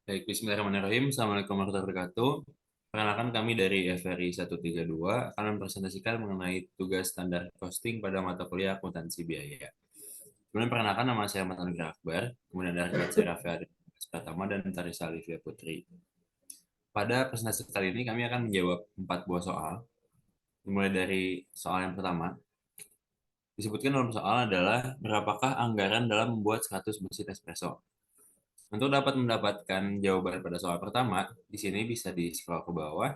Baik, Bismillahirrahmanirrahim. Assalamualaikum warahmatullahi wabarakatuh. Perkenalkan kami dari FRI 132 akan mempresentasikan mengenai tugas standar costing pada mata kuliah akuntansi biaya. Kemudian perkenalkan nama saya Ahmad Anugrah Akbar, kemudian ada rekan saya Raffi Adil Pratama dan Tarisa Alivia Putri. Pada presentasi kali ini kami akan menjawab 4 buah soal, dimulai dari soal yang pertama. Disebutkan dalam soal adalah berapakah anggaran dalam membuat 100 mesin espresso. Untuk dapat mendapatkan jawaban pada soal pertama, di sini bisa di-scroll ke bawah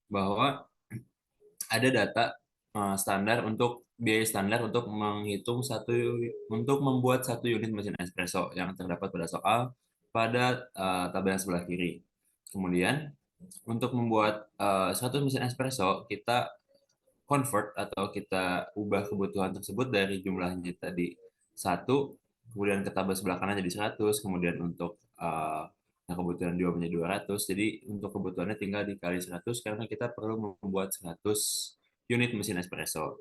bahwa ada data standar untuk biaya standar untuk menghitung untuk membuat satu unit mesin espresso yang terdapat pada soal pada tabel yang sebelah kiri. Kemudian untuk membuat 100 mesin espresso kita convert atau kita ubah kebutuhan tersebut dari jumlahnya tadi satu, kemudian ke tabel sebelah kanan jadi 100, kemudian untuk yang kebutuhan 2 menjadi 200. Jadi untuk kebutuhannya tinggal dikali 100 karena kita perlu membuat 100 unit mesin espresso.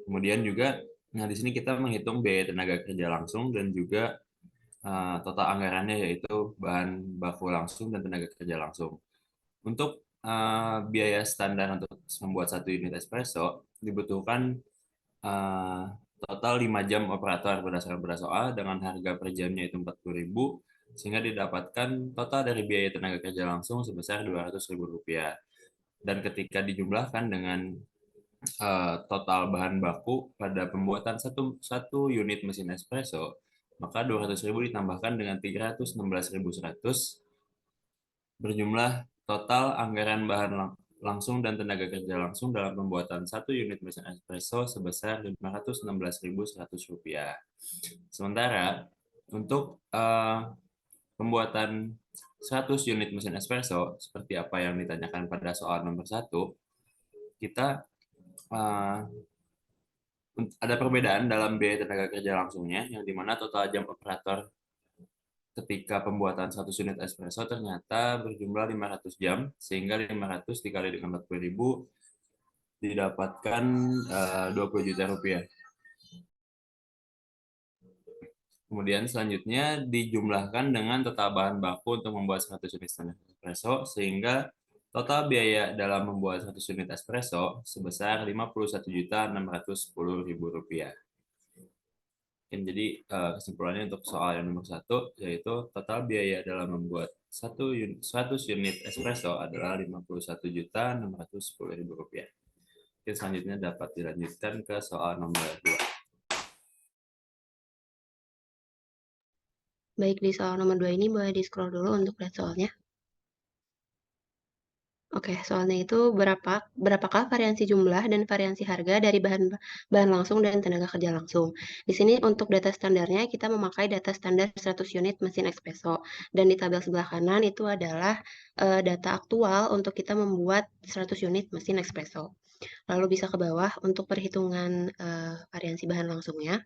Kemudian juga nah di sini kita menghitung biaya tenaga kerja langsung dan juga total anggarannya yaitu bahan baku langsung dan tenaga kerja langsung. Untuk biaya standar untuk membuat satu unit espresso dibutuhkan uh, total 5 jam operator berdasarkan pada soal dengan harga per jamnya itu 40.000 sehingga didapatkan total dari biaya tenaga kerja langsung sebesar 200.000 rupiah. Dan ketika dijumlahkan dengan total bahan baku pada pembuatan satu unit mesin espresso, maka 200.000 ditambahkan dengan 316.100 berjumlah total anggaran bahan langsung dan tenaga kerja langsung dalam pembuatan satu unit mesin espresso sebesar 516.100 rupiah. Sementara untuk pembuatan 100 unit mesin espresso seperti apa yang ditanyakan pada soal nomor 1, kita uh, ada perbedaan dalam biaya tenaga kerja langsungnya yang dimana total jam operator ketika pembuatan satu unit espresso ternyata berjumlah 500 jam, sehingga 500 dikali dengan 40.000 didapatkan 20 juta rupiah. Kemudian selanjutnya dijumlahkan dengan total bahan baku untuk membuat 100 unit espresso, sehingga total biaya dalam membuat 100 unit espresso sebesar 51.610.000 rupiah. Jadi kesimpulannya untuk soal yang nomor 1 yaitu total biaya dalam membuat 100 unit espresso adalah 51.610.000 rupiah. Oke, selanjutnya dapat dilanjutkan ke soal nomor 2. Baik, di soal nomor 2 ini boleh di-scroll dulu untuk lihat soalnya. Oke, soalnya itu berapakah variansi jumlah dan variansi harga dari bahan langsung dan tenaga kerja langsung. Di sini untuk data standarnya kita memakai data standar 100 unit mesin espresso dan di tabel sebelah kanan itu adalah data aktual untuk kita membuat 100 unit mesin espresso. Lalu bisa ke bawah untuk perhitungan variansi bahan langsungnya.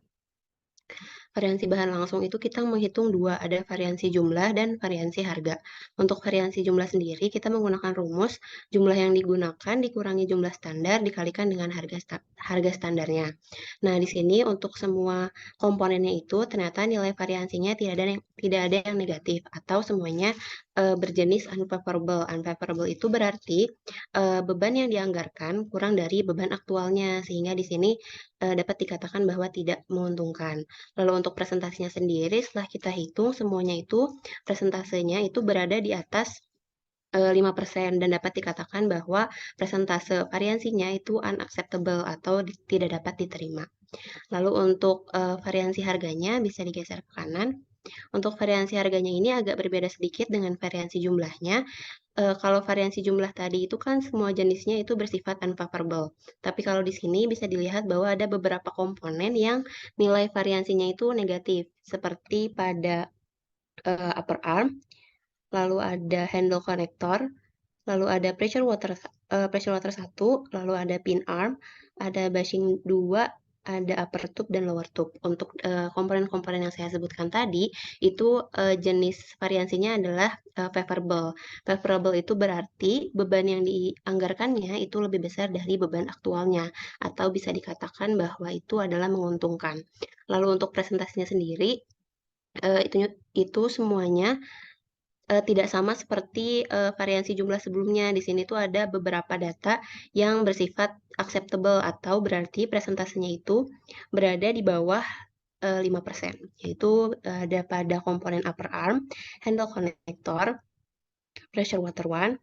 Variansi bahan langsung itu kita menghitung dua, ada variansi jumlah dan variansi harga. Untuk variansi jumlah sendiri, kita menggunakan rumus jumlah yang digunakan dikurangi jumlah standar dikalikan dengan harga standarnya. Nah, di sini untuk semua komponennya itu ternyata nilai variansinya tidak ada yang negatif atau semuanya berjenis unfavorable. Unfavorable itu berarti beban yang dianggarkan kurang dari beban aktualnya, sehingga di sini dapat dikatakan bahwa tidak menguntungkan. Lalu untuk presentasinya sendiri setelah kita hitung semuanya itu presentasenya itu berada di atas 5% dan dapat dikatakan bahwa presentase variansinya itu unacceptable atau tidak dapat diterima. Lalu untuk variansi harganya bisa digeser ke kanan. Untuk variansi harganya ini agak berbeda sedikit dengan variansi jumlahnya. Kalau variansi jumlah tadi itu kan semua jenisnya itu bersifat unfavorable. Tapi kalau di sini bisa dilihat bahwa ada beberapa komponen yang nilai variansinya itu negatif, seperti pada upper arm, lalu ada handle connector, lalu ada pressure water 1, lalu ada pin arm, ada bushing 2, ada upper tube dan lower tube. Untuk komponen-komponen yang saya sebutkan tadi, itu jenis variansinya adalah favorable. Favorable itu berarti beban yang dianggarkannya itu lebih besar dari beban aktualnya, atau bisa dikatakan bahwa itu adalah menguntungkan. Lalu untuk presentasinya sendiri, itu semuanya tidak sama seperti variansi jumlah sebelumnya. Di sini tuh ada beberapa data yang bersifat acceptable atau berarti presentasinya itu berada di bawah 5%, yaitu ada pada komponen upper arm, handle connector, pressure water one,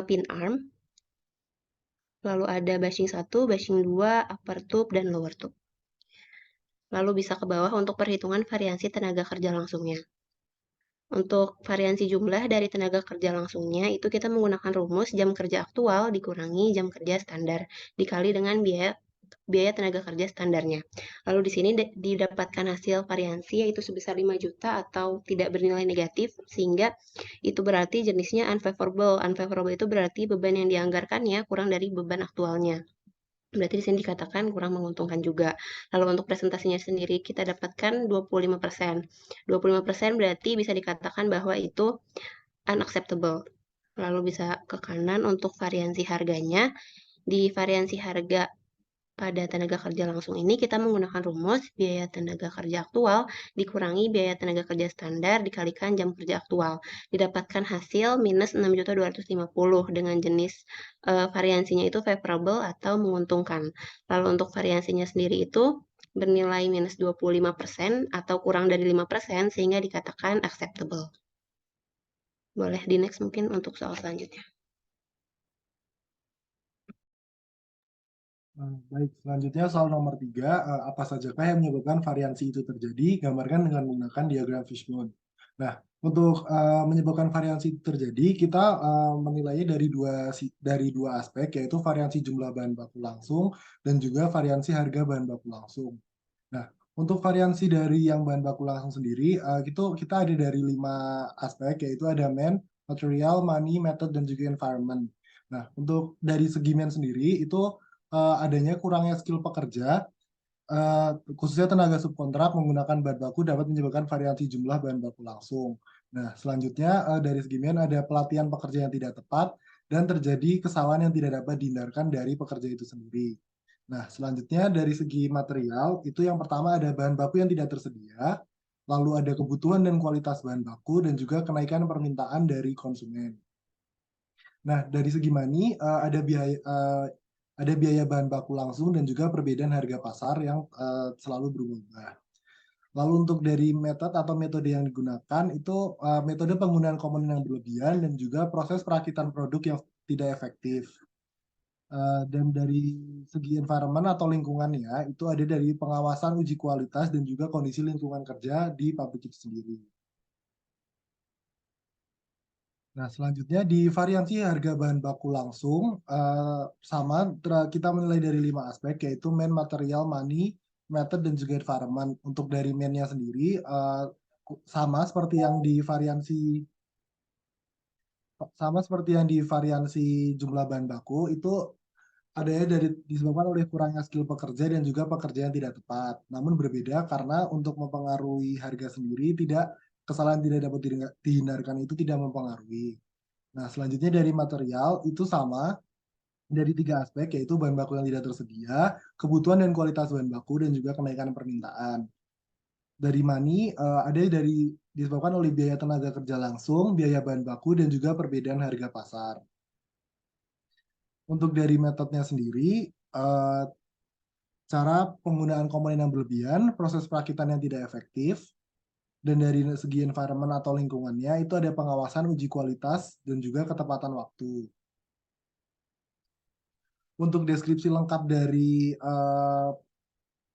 pin arm, lalu ada bushing 1, bushing 2, upper tube, dan lower tube. Lalu bisa ke bawah untuk perhitungan variansi tenaga kerja langsungnya. Untuk variansi jumlah dari tenaga kerja langsungnya, itu kita menggunakan rumus jam kerja aktual dikurangi jam kerja standar, dikali dengan biaya tenaga kerja standarnya. Lalu di sini didapatkan hasil variansi yaitu sebesar 5 juta atau tidak bernilai negatif, sehingga itu berarti jenisnya unfavorable. Unfavorable itu berarti beban yang dianggarkannya kurang dari beban aktualnya. Berarti di sini dikatakan kurang menguntungkan juga. Lalu untuk presentasinya sendiri kita dapatkan 25%. 25% berarti bisa dikatakan bahwa itu unacceptable. Lalu bisa ke kanan untuk variansi harganya. Di variansi harga pada tenaga kerja langsung ini kita menggunakan rumus biaya tenaga kerja aktual dikurangi biaya tenaga kerja standar dikalikan jam kerja aktual. Didapatkan hasil minus 6.250 dengan jenis variansinya itu favorable atau menguntungkan. Lalu untuk variansinya sendiri itu bernilai minus 25% atau kurang dari 5% sehingga dikatakan acceptable. Boleh di next mungkin untuk soal selanjutnya. Baik, selanjutnya soal nomor 3, apa sajakah yang menyebabkan variansi itu terjadi? Gambarkan dengan menggunakan diagram fishbone. Nah, untuk menyebabkan variansi itu terjadi, kita menilainya dari dua aspek, yaitu variansi jumlah bahan baku langsung dan juga variansi harga bahan baku langsung. Nah, untuk variansi dari yang bahan baku langsung sendiri, itu kita ada dari 5 aspek, yaitu ada man, material, money, method, dan juga environment. Nah, untuk dari segi man sendiri, itu adanya kurangnya skill pekerja, khususnya tenaga subkontrak menggunakan bahan baku dapat menyebabkan variasi jumlah bahan baku langsung. Nah, selanjutnya dari segi man ada pelatihan pekerja yang tidak tepat dan terjadi kesalahan yang tidak dapat dihindarkan dari pekerja itu sendiri. Nah, selanjutnya dari segi material, itu yang pertama ada bahan baku yang tidak tersedia, lalu ada kebutuhan dan kualitas bahan baku, dan juga kenaikan permintaan dari konsumen. Nah, dari segi money, ada biaya bahan baku langsung dan juga perbedaan harga pasar yang selalu berubah. Lalu untuk dari metode yang digunakan, itu metode penggunaan komponen yang berlebihan dan juga proses perakitan produk yang tidak efektif. Dan dari segi environment atau lingkungannya, itu ada dari pengawasan uji kualitas dan juga kondisi lingkungan kerja di pabrik itu sendiri. Nah, selanjutnya di variansi harga bahan baku langsung, sama kita menilai dari 5 aspek, yaitu man, material, money, method, dan juga environment. Untuk dari man-nya sendiri, sama seperti yang di variansi jumlah bahan baku, itu adanya disebabkan oleh kurangnya skill pekerja dan juga pekerja yang tidak tepat. Namun berbeda karena untuk mempengaruhi harga sendiri, kesalahan tidak dapat dihindarkan itu tidak mempengaruhi. Nah, selanjutnya dari material itu sama dari 3 aspek, yaitu bahan baku yang tidak tersedia, kebutuhan dan kualitas bahan baku, dan juga kenaikan permintaan. Dari money, disebabkan oleh biaya tenaga kerja langsung, biaya bahan baku, dan juga perbedaan harga pasar. Untuk dari metodenya sendiri, cara penggunaan komponen yang berlebihan, proses perakitan yang tidak efektif, dan dari segi environment atau lingkungannya, itu ada pengawasan uji kualitas dan juga ketepatan waktu. Untuk deskripsi lengkap dari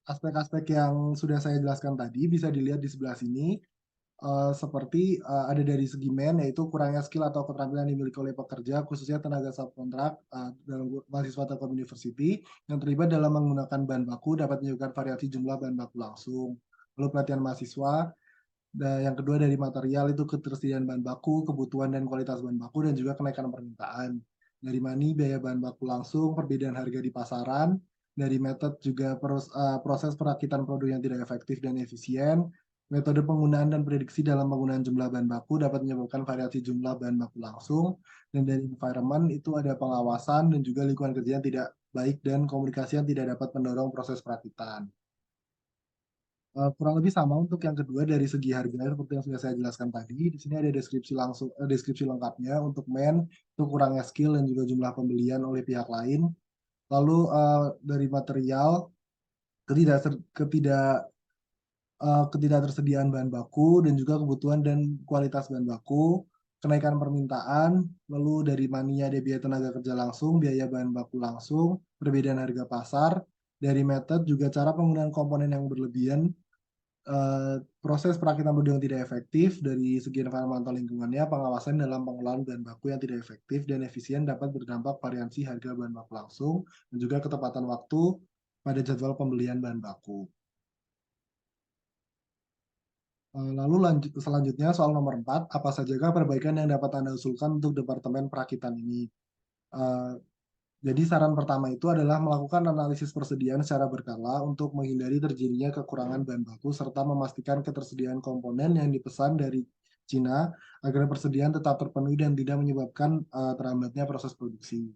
aspek-aspek yang sudah saya jelaskan tadi, bisa dilihat di sebelah sini. Seperti ada dari segi man, yaitu kurangnya skill atau keterampilan yang dimiliki oleh pekerja, khususnya tenaga subkontrak dalam mahasiswa Telkom University, yang terlibat dalam menggunakan bahan baku dapat menyebabkan variasi jumlah bahan baku langsung. Lalu pelatihan mahasiswa, dan yang kedua dari material itu ketersediaan bahan baku, kebutuhan dan kualitas bahan baku, dan juga kenaikan permintaan. Dari money, biaya bahan baku langsung, perbedaan harga di pasaran. Dari method juga proses perakitan produk yang tidak efektif dan efisien. Metode penggunaan dan prediksi dalam penggunaan jumlah bahan baku dapat menyebabkan variasi jumlah bahan baku langsung. Dan dari environment itu ada pengawasan dan juga lingkungan kerja yang tidak baik dan komunikasi yang tidak dapat mendorong proses perakitan. Kurang lebih sama untuk yang kedua dari segi harga seperti yang sudah saya jelaskan tadi. Di sini ada deskripsi lengkapnya untuk untuk kurangnya skill dan juga jumlah pembelian oleh pihak lain. Lalu dari material, ketidak ketidak ketidaktersediaan bahan baku dan juga kebutuhan dan kualitas bahan baku, kenaikan permintaan, lalu dari maninya ada biaya tenaga kerja langsung, biaya bahan baku langsung, perbedaan harga pasar, dari method juga cara penggunaan komponen yang berlebihan, proses perakitan produk yang tidak efektif dari segi environmental lingkungannya, pengawasan dalam pengelolaan bahan baku yang tidak efektif dan efisien dapat berdampak variasi harga bahan baku langsung dan juga ketepatan waktu pada jadwal pembelian bahan baku. Lalu selanjutnya soal nomor 4, apa sajakah perbaikan yang dapat Anda usulkan untuk Departemen Perakitan ini? Jadi saran pertama itu adalah melakukan analisis persediaan secara berkala untuk menghindari terjadinya kekurangan bahan baku serta memastikan ketersediaan komponen yang dipesan dari Cina agar persediaan tetap terpenuhi dan tidak menyebabkan terhambatnya proses produksi.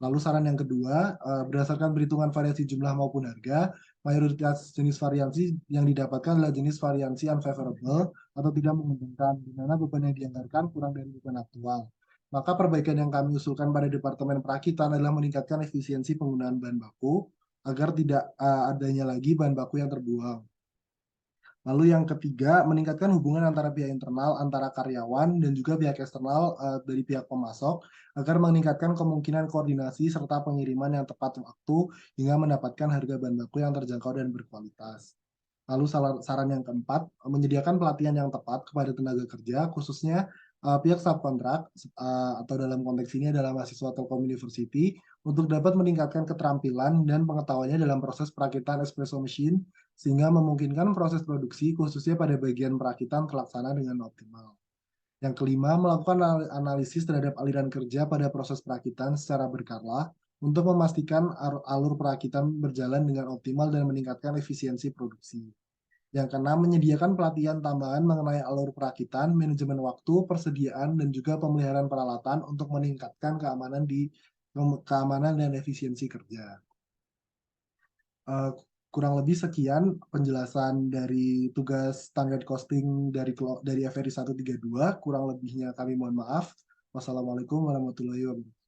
Lalu saran yang kedua, berdasarkan perhitungan variasi jumlah maupun harga, mayoritas jenis variasi yang didapatkan adalah jenis variasi unfavorable atau tidak menguntungkan, di mana beban yang dianggarkan kurang dari beban aktual. Maka perbaikan yang kami usulkan pada Departemen Perakitan adalah meningkatkan efisiensi penggunaan bahan baku agar tidak adanya lagi bahan baku yang terbuang. Lalu yang ketiga, meningkatkan hubungan antara pihak internal, antara karyawan, dan juga pihak eksternal dari pihak pemasok, agar meningkatkan kemungkinan koordinasi serta pengiriman yang tepat waktu hingga mendapatkan harga bahan baku yang terjangkau dan berkualitas. Lalu saran yang keempat, menyediakan pelatihan yang tepat kepada tenaga kerja, khususnya pihak subkontrak, atau dalam konteks ini adalah mahasiswa Telkom University, untuk dapat meningkatkan keterampilan dan pengetahuannya dalam proses perakitan espresso machine, sehingga memungkinkan proses produksi, khususnya pada bagian perakitan, terlaksana dengan optimal. Yang kelima, melakukan analisis terhadap aliran kerja pada proses perakitan secara berkala, untuk memastikan alur perakitan berjalan dengan optimal dan meningkatkan efisiensi produksi. Yang keenam, menyediakan pelatihan tambahan mengenai alur perakitan, manajemen waktu, persediaan, dan juga pemeliharaan peralatan untuk meningkatkan keamanan dan efisiensi kerja. Kurang lebih sekian penjelasan dari tugas standard costing dari FRI 132. Kurang lebihnya kami mohon maaf. Wassalamualaikum warahmatullahi wabarakatuh.